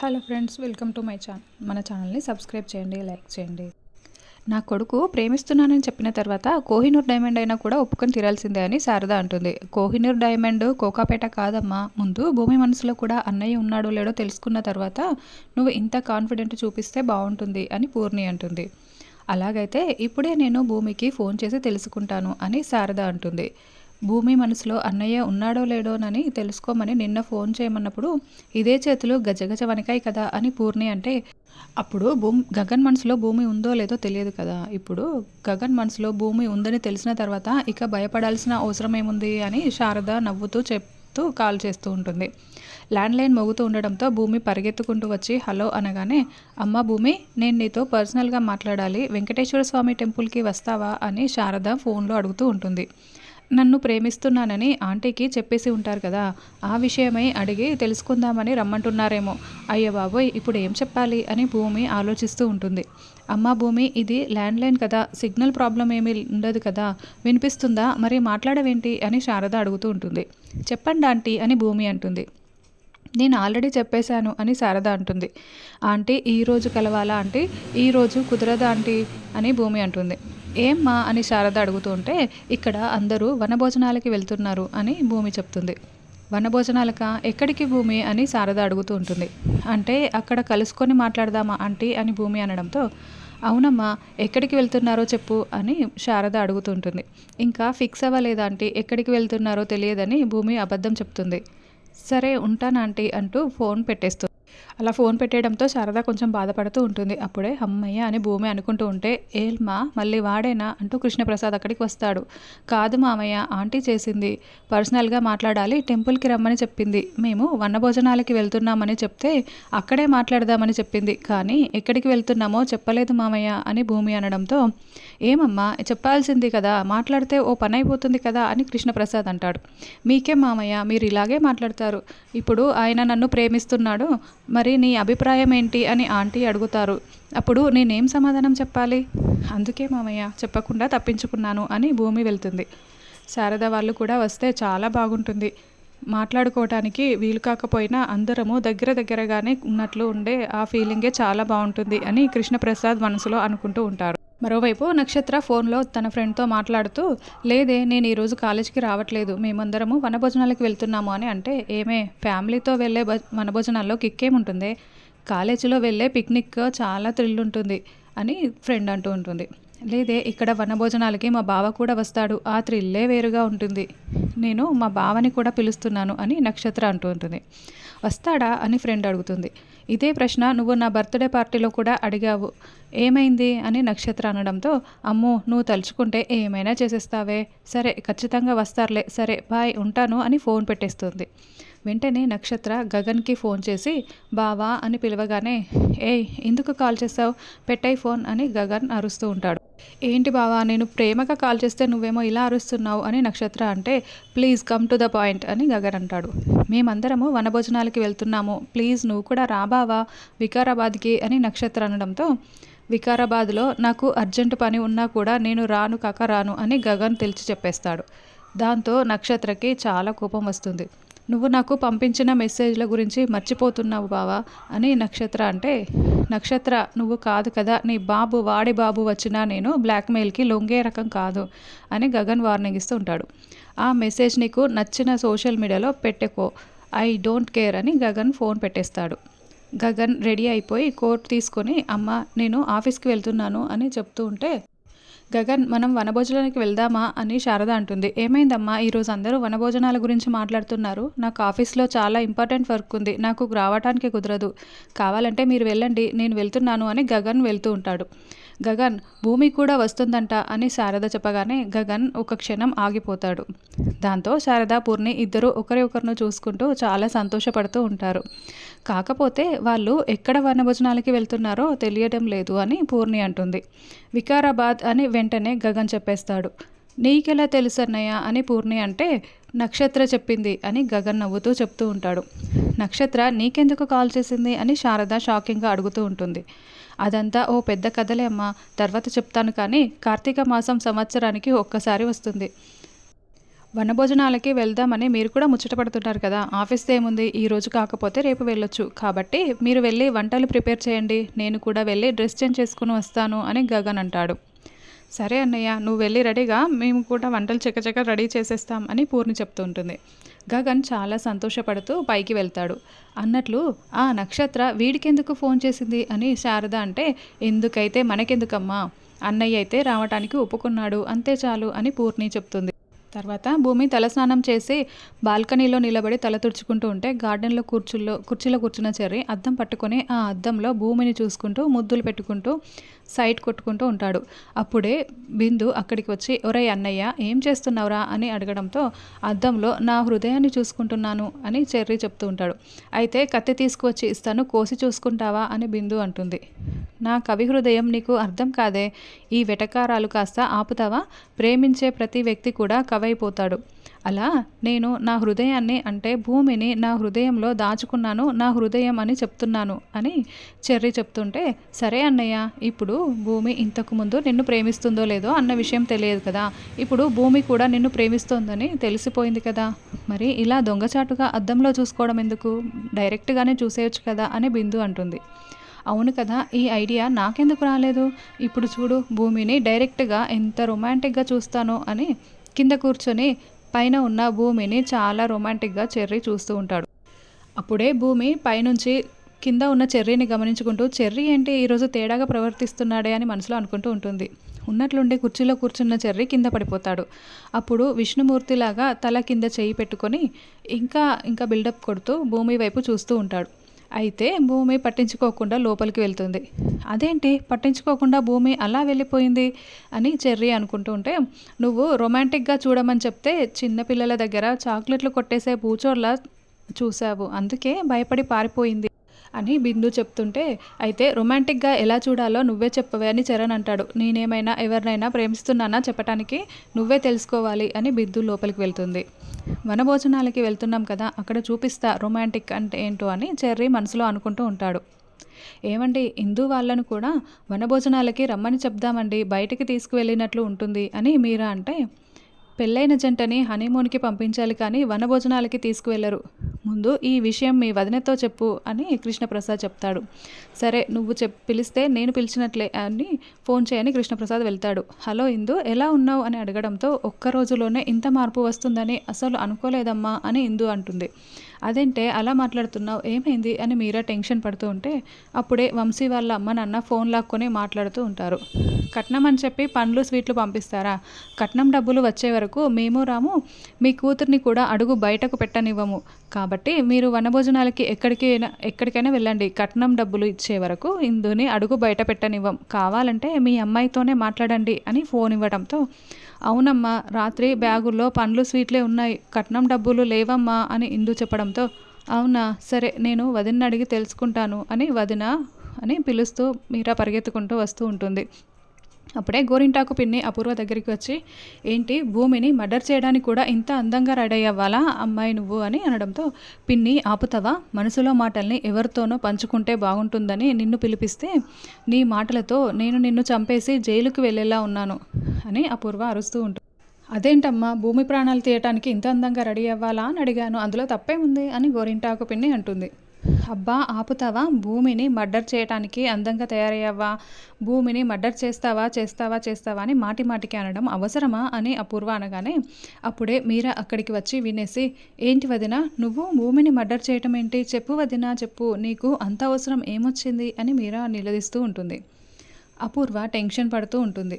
Hello friends, welcome to my channel. మన ఛానల్ని subscribe చేయండి, లైక్ చేయండి. నా కొడుకు ప్రేమిస్తున్నానని చెప్పిన తర్వాత కోహినూర్ డైమండ్ అయినా కూడా ఒప్పుకొని తీరాల్సిందే అని శారద అంటుంది. కోహినూర్ డైమండ్ కోకాపేట కాదమ్మా, ముందు భూమి మనసులో కూడా అన్నయ్య ఉన్నాడో లేడో తెలుసుకున్న తర్వాత నువ్వు ఇంత కాన్ఫిడెంట్ చూపిస్తే బాగుంటుంది అని పూర్ణి అంటుంది. అలాగైతే ఇప్పుడే నేను భూమికి ఫోన్ చేసి తెలుసుకుంటాను అని శారద అంటుంది. భూమి మనసులో అన్నయ్య ఉన్నాడో లేడోనని తెలుసుకోమని నిన్న ఫోన్ చేయమన్నప్పుడు ఇదే చేతులు గజగజ వణికాయి కదా అని పూర్ణి అంటే, అప్పుడు గగన్ మనసులో భూమి ఉందో లేదో తెలియదు కదా. ఇప్పుడు గగన్ మనసులో భూమి ఉందని తెలిసిన తర్వాత ఇక భయపడాల్సిన అవసరం ఏముంది అని శారద నవ్వుతూ చెప్తూ కాల్ చేస్తూ ఉంటుంది. ల్యాండ్లైన్ మోగుతూ ఉండడంతో భూమి పరిగెత్తుకుంటూ వచ్చి హలో అనగానే, అమ్మ భూమి, నేను నీతో పర్సనల్గా మాట్లాడాలి, వెంకటేశ్వర స్వామి టెంపుల్కి వస్తావా అని శారద ఫోన్లో అడుగుతూ ఉంటుంది. నన్ను ప్రేమిస్తున్నానని ఆంటీకి చెప్పేసి ఉంటారు కదా, ఆ విషయమై అడిగి తెలుసుకుందామని రమ్మంటున్నారేమో. అయ్య బాబోయ్, ఇప్పుడు ఏం చెప్పాలి అని భూమి ఆలోచిస్తూ ఉంటుంది. అమ్మ భూమి, ఇది ల్యాండ్లైన్ కదా, సిగ్నల్ ప్రాబ్లం ఏమీ ఉండదు కదా, వినిపిస్తుందా, మరి మాట్లాడవేంటి అని శారద అడుగుతూ ఉంటుంది. చెప్పండి ఆంటీ అని భూమి అంటుంది. నేను ఆల్రెడీ చెప్పేశాను అని శారద అంటుంది. ఆంటీ ఈరోజు కలవాలా ఆంటీ, ఈరోజు కుదరదా ఆంటీ అని భూమి అంటుంది. ఏమ్మా అని శారద అడుగుతూ ఉంటే, ఇక్కడ అందరూ వనభోజనాలకి వెళ్తున్నారు అని భూమి చెప్తుంది. వనభోజనాలకా, ఎక్కడికి భూమి అని శారద అడుగుతూ ఉంటుంది. అంటే అక్కడ కలుసుకొని మాట్లాడదామా ఆంటీ అని భూమి అనడంతో, అవునమ్మా, ఎక్కడికి వెళ్తున్నారో చెప్పు అని శారద అడుగుతుంటుంది. ఇంకా ఫిక్స్ అవ్వలేదా ఆంటీ, ఎక్కడికి వెళ్తున్నారో తెలియదని భూమి అబద్ధం చెప్తుంది. సరే ఉంటాను ఆంటీ అంటూ ఫోన్ పెట్టేస్తుంది. అలా ఫోన్ పెట్టేయడంతో శారద కొంచెం బాధపడుతూ ఉంటుంది. అప్పుడే అమ్మయ్య అని భూమి అనుకుంటూ ఉంటే, ఏల్మా మళ్ళీ వాడేనా అంటూ కృష్ణప్రసాద్ అక్కడికి వస్తాడు. కాదు మామయ్య, ఆంటీ చేసింది, పర్సనల్గా మాట్లాడాలి, టెంపుల్కి రమ్మని చెప్పింది, మేము వనభోజనాలకి వెళ్తున్నామని చెప్తే అక్కడే మాట్లాడదామని చెప్పింది, కానీ ఎక్కడికి వెళ్తున్నామో చెప్పలేదు మామయ్య అని భూమి అనడంతో, ఏమమ్మా చెప్పాల్సింది కదా, మాట్లాడితే ఓ పని అయిపోతుంది కదా అని కృష్ణప్రసాద్ అంటాడు. మీకేం మామయ్య, మీరు ఇలాగే మాట్లాడతారు, ఇప్పుడు ఆయన నన్ను ప్రేమిస్తున్నాడు, మరి నీ అభిప్రాయం ఏంటి అని ఆంటీ అడుగుతారు, అప్పుడు నేనేం సమాధానం చెప్పాలి, అందుకే మామయ్య చెప్పకుండా తప్పించుకున్నాను అని భూమి వెళ్తుంది. శారద వాళ్ళు కూడా వస్తే చాలా బాగుంటుంది, మాట్లాడుకోవటానికి వీలు కాకపోయినా అందరము దగ్గరగానే ఉన్నట్లు ఉండే ఆ ఫీలింగే చాలా బాగుంటుంది అని కృష్ణప్రసాద్ మనసులో అనుకుంటూ ఉంటారు. మరోవైపు నక్షత్ర ఫోన్లో తన ఫ్రెండ్తో మాట్లాడుతూ, లేదే నేను ఈరోజు కాలేజీకి రావట్లేదు, మేమందరము వనభోజనాలకు వెళ్తున్నాము అని అంటే, ఏమే ఫ్యామిలీతో వెళ్ళే వనభోజనాల్లో కిక్కేముంటుంది, కాలేజీలో వెళ్ళే పిక్నిక్ చాలా థ్రిల్ ఉంటుంది అని ఫ్రెండ్ అంటూ ఉంటుంది. లేదే ఇక్కడ వనభోజనాలకి మా బావ కూడా వస్తాడు, ఆ థ్రిల్లే వేరుగా ఉంటుంది, నేను మా బావని కూడా పిలుస్తున్నాను అని నక్షత్ర అంటూ ఉంటుంది. వస్తాడా అని ఫ్రెండ్ అడుగుతుంది. ఇదే ప్రశ్న నువ్వు నా బర్త్డే పార్టీలో కూడా అడిగావు, ఏమైంది అని నక్షత్ర అనడంతో, అమ్మో నువ్వు తలుచుకుంటే ఏమైనా చేసేస్తావే, సరే ఖచ్చితంగా వస్తారులే, సరే బాయ్ ఉంటాను అని ఫోన్ పెట్టేస్తుంది. వెంటనే నక్షత్ర గగన్కి ఫోన్ చేసి బావా అని పిలవగానే, ఏయ్ ఎందుకు కాల్ చేస్తావు, పెట్టాయి ఫోన్ అని గగన్ అరుస్తూ ఉంటాడు. ఏంటి బావా, నేను ప్రేమగా కాల్ చేస్తే నువ్వేమో ఇలా అరుస్తున్నావు అని నక్షత్ర అంటే, please come to the point అని గగన్ అంటాడు. మేమందరము వనభోజనాలకి వెళ్తున్నాము, ప్లీజ్ నువ్వు కూడా రాబావా వికారాబాద్కి అని నక్షత్ర అనడంతో, వికారాబాద్లో నాకు అర్జెంటు పని ఉన్నా కూడా నేను రాను కాక రాను అని గగన్ తెలిసి చెప్పేస్తాడు. దాంతో నక్షత్రకి చాలా కోపం వస్తుంది. నువ్వు నాకు పంపించిన మెసేజ్ల గురించి మర్చిపోతున్నావు బావా అని నక్షత్ర అంటే, నక్షత్ర నువ్వు కాదు కదా, నీ బాబు వాడి బాబు వచ్చినా నేను బ్లాక్మెయిల్కి లొంగే రకం కాదు అని గగన్ వార్నింగ్ ఇస్తూ ఉంటాడు. ఆ మెసేజ్ నీకు నచ్చిన సోషల్ మీడియాలో పెట్టెకో, ఐ డోంట్ కేర్ అని గగన్ ఫోన్ పెట్టేస్తాడు. గగన్ రెడీ అయిపోయి కోట్ తీసుకొని, అమ్మ నేను ఆఫీస్కి వెళ్తున్నాను అని చెప్తూ ఉంటే, గగన్ మనం వనభోజనానికి వెళ్దామా అని శారద అంటుంది. ఏమైందమ్మా, ఈరోజు అందరూ వనభోజనాల గురించి మాట్లాడుతున్నారు, నాకు ఆఫీస్లో చాలా ఇంపార్టెంట్ వర్క్ ఉంది, నాకు రావటానికి కుదరదు, కావాలంటే మీరు వెళ్ళండి, నేను వెళ్తున్నాను అని గగన్ వెళ్తూ ఉంటాడు. గగన్ భూమి కూడా వస్తుందంట అని శారద చెప్పగానే గగన్ ఒక క్షణం ఆగిపోతాడు. దాంతో శారద పూర్ణి ఇద్దరు ఒకరినొకరు చూసుకుంటూ చాలా సంతోషపడుతూ ఉంటారు. కాకపోతే వాళ్ళు ఎక్కడ వనభోజనాలకి వెళ్తున్నారో తెలియడం లేదు అని పూర్ణి అంటుంది. వికారాబాద్ అని వెంటనే గగన్ చెప్పేస్తాడు. నీకెలా తెలుసు అన్నయ్య అని పూర్ణి అంటే, నక్షత్ర చెప్పింది అని గగన్ నవ్వుతూ చెప్తూ ఉంటాడు. నక్షత్ర నీకెందుకు కాల్ చేసింది అని శారద షాకింగ్గా అడుగుతూ ఉంటుంది. అదంతా ఓ పెద్ద కథలే అమ్మా, తర్వాత చెప్తాను, కానీ కార్తీక మాసం సంవత్సరానికి ఒక్కసారి వస్తుంది, వనభోజనాలకి వెళ్దామని మీరు కూడా ముచ్చట పడుతుంటారు కదా! ఆఫీస్‌ది ఏముంది ఈ రోజు కాకపోతే రేపు వెళ్ళొచ్చు. కాబట్టి మీరు వెళ్ళి వంటలు ప్రిపేర్ చేయండి. నేను కూడా వెళ్ళి డ్రెస్ చేంజ్ చేసుకొని వస్తాను అని గగన్ అంటాడు. సరే అన్నయ్య నువ్వు వెళ్ళి రెడీగా మేము కూడా వంటలు చకచక రెడీ చేసేస్తాం అని పూర్ణి చెప్తూ ఉంటుంది. గగన్ చాలా సంతోషపడుతూ పైకి వెళ్తాడు. అన్నట్లు ఆ నక్షత్ర వీడికెందుకు ఫోన్ చేసింది అని శారద అంటే, ఎందుకైతే మనకెందుకమ్మా, అన్నయ్య అయితే రావటానికి ఒప్పుకున్నాడు అంతే చాలు అని పూర్ణి చెప్తుంది. తర్వాత భూమి తలస్నానం చేసి బాల్కనీలో నిలబడి తల తుడుచుకుంటూ ఉంటే గార్డెన్లో కుర్చీలో కూర్చున్న చెర్రీ అద్దం పట్టుకొని ఆ అద్దంలో భూమిని చూసుకుంటూ ముద్దులు పెట్టుకుంటూ సైట్ కొట్టుకుంటూ ఉంటాడు. అప్పుడే బిందు అక్కడికి వచ్చి ఒరేయ్ అన్నయ్య ఏం చేస్తున్నావురా అని అడగడంతో అద్దంలో నా హృదయాన్ని చూసుకుంటున్నాను అని చెర్రీ చెప్తూ ఉంటాడు. అయితే కత్తి తీసుకువచ్చి ఇస్తాను కోసి చూసుకుంటావా అని బిందు అంటుంది. నా కవి హృదయం నీకు అర్థం కాదే, ఈ వెటకారాలు కాస్త ఆపుతావా, ప్రేమించే ప్రతి వ్యక్తి కూడా కవైపోతాడు. అలా నేను నా హృదయాన్ని అంటే భూమిని నా హృదయంలో దాచుకున్నాను, నా హృదయం అని చెప్తున్నాను అని చెర్రీ చెప్తుంటే, సరే అన్నయ్య ఇప్పుడు భూమి ఇంతకు ముందు నిన్ను ప్రేమిస్తుందో లేదో అన్న విషయం తెలియదు కదా, ఇప్పుడు భూమి కూడా నిన్ను ప్రేమిస్తోందని తెలిసిపోయింది కదా, మరి ఇలా దొంగచాటుగా అద్దంలో చూసుకోవడం ఎందుకు, డైరెక్ట్గానే చూసేయచ్చు కదా అని బిందు అంటుంది. అవును కదా, ఈ ఐడియా నాకెందుకు రాలేదు, ఇప్పుడు చూడు భూమిని డైరెక్ట్గా ఎంత రొమాంటిక్గా చూస్తానో అని కింద కూర్చొని పైన ఉన్న భూమిని చాలా రొమాంటిక్గా చెర్రీ చూస్తూ ఉంటాడు. అప్పుడే భూమి పైనుంచి కింద ఉన్న చెర్రీని గమనించుకుంటూ చెర్రీ ఏంటి ఈరోజు తేడాగా ప్రవర్తిస్తున్నాడే అని మనసులో అనుకుంటూ ఉంటుంది. ఉన్నట్లుండి కుర్చీలో కూర్చున్న చెర్రీ కింద పడిపోతాడు. అప్పుడు విష్ణుమూర్తిలాగా తల కింద చేయి పెట్టుకొని ఇంకా బిల్డప్ కొడుతూ భూమి వైపు చూస్తూ ఉంటాడు. అయితే భూమి పట్టించుకోకుండా లోపలికి వెళ్తుంది. అదేంటి పట్టించుకోకుండా భూమి అలా వెళ్ళిపోయింది అని చెర్రీ అనుకుంటూ ఉంటే, నువ్వు రొమాంటిక్గా చూడమని చెప్తే చిన్నపిల్లల దగ్గర చాక్లెట్లు కొట్టేసే పూచోర్లా చూసావు, అందుకే భయపడి పారిపోయింది అని బిందు చెప్తుంటే, అయితే రొమాంటిక్గా ఎలా చూడాలో నువ్వే చెప్పవే అని చరణ్ అంటాడు. నేనేమైనా ఎవరినైనా ప్రేమిస్తున్నానా చెప్పటానికి, నువ్వే తెలుసుకోవాలి అని బిందు లోపలికి వెళ్తుంది. వనభోజనాలకి వెళ్తున్నాం కదా, అక్కడ చూపిస్తా రొమాంటిక్ అంటే ఏంటో అని చెర్రీ మనసులో అనుకుంటూ ఉంటాడు. ఏమండి ఇందు వాళ్ళను కూడా వనభోజనాలకి రమ్మని చెప్దామండి, బయటికి తీసుకువెళ్ళినట్లు ఉంటుంది అని మీరా అంటే, పెళ్ళైన జంటని హనీమూన్కి పంపించాలి కానీ వనభోజనాలకి తీసుకువెళ్ళరు, ముందు ఈ విషయం మీ వదినతో చెప్పు అని కృష్ణప్రసాద్ చెప్తాడు. సరే నువ్వు పిలిస్తే నేను పిలిచినట్లే అని ఫోన్ చేయని కృష్ణప్రసాద్ వెళ్తాడు. హలో ఇందు ఎలా ఉన్నావు అని అడగడంతో, ఒక్క రోజులోనే ఇంత మార్పు వస్తుందని అసలు అనుకోలేదమ్మా అని ఇందు అంటుంది. అదేంటే అలా మాట్లాడుతున్నావు, ఏమైంది అని మీరా టెన్షన్ పడుతూ ఉంటే, అప్పుడే వంశీ వాళ్ళ అమ్మ నాన్న ఫోన్ లాక్కొని మాట్లాడుతూ ఉంటారు. కట్నం అని చెప్పి పండ్లు స్వీట్లు పంపిస్తారా, కట్నం డబ్బులు వచ్చే వరకు మేము రాము, మీ కూతుర్ని కూడా అడుగు బయటకు పెట్టనివ్వము, కాబట్టి మీరు వనభోజనాలకి ఎక్కడికైనా వెళ్ళండి, కట్నం డబ్బులు ఇచ్చే వరకు ఇందుని అడుగు బయట పెట్టనివ్వం, కావాలంటే మీ అమ్మాయితోనే మాట్లాడండి అని ఫోన్ ఇవ్వడంతో, అవునమ్మా రాత్రి బ్యాగుల్లో పండ్లు స్వీట్లే ఉన్నాయి, కట్నం డబ్బులు లేవమ్మా అని ఇందు చెప్పడంతో, అవునా సరే నేను వదిన అడిగి తెలుసుకుంటాను అని వదిన అని పిలుస్తూ మీరా పరిగెత్తుకుంటూ వస్తూ ఉంటుంది. అప్పుడే గోరింటాకు పిన్ని అపూర్వ దగ్గరికి వచ్చి, ఏంటి భూమిని మర్డర్ చేయడానికి కూడా ఇంత అందంగా రెడీ అవ్వాలా అమ్మాయి నువ్వు అని అనడంతో, పిన్ని ఆపుతావా, మనసులో మాటల్ని ఎవరితోనో పంచుకుంటే బాగుంటుందని నిన్ను పిలిపిస్తే నీ మాటలతో నేను నిన్ను చంపేసి జైలుకి వెళ్ళేలా ఉన్నాను అని అపూర్వ అరుస్తూ ఉంటుంది. అదేంటమ్మా భూమి ప్రాణాలు తీయటానికి ఇంత అందంగా రెడీ అవ్వాలా అని అడిగాను, అందులో తప్పేముంది అని గోరింటాకు పిన్ని అంటుంది. అబ్బా ఆపుతావా, భూమిని మర్డర్ చేయటానికి అందంగా తయారయ్యావా, భూమిని మర్డర్ చేస్తావా అని మాటికి అనడం అవసరమా అని అపూర్వ అనగానే, అప్పుడే మీరా అక్కడికి వచ్చి వినేసి, ఏంటి వదిన నువ్వు భూమిని మర్డర్ చేయటం ఏంటి, చెప్పు వదిన చెప్పు, నీకు అంత అవసరం ఏమొచ్చింది అని మీరా నిలదీస్తూ ఉంటుంది. అపూర్వ టెన్షన్ పడుతూ ఉంటుంది.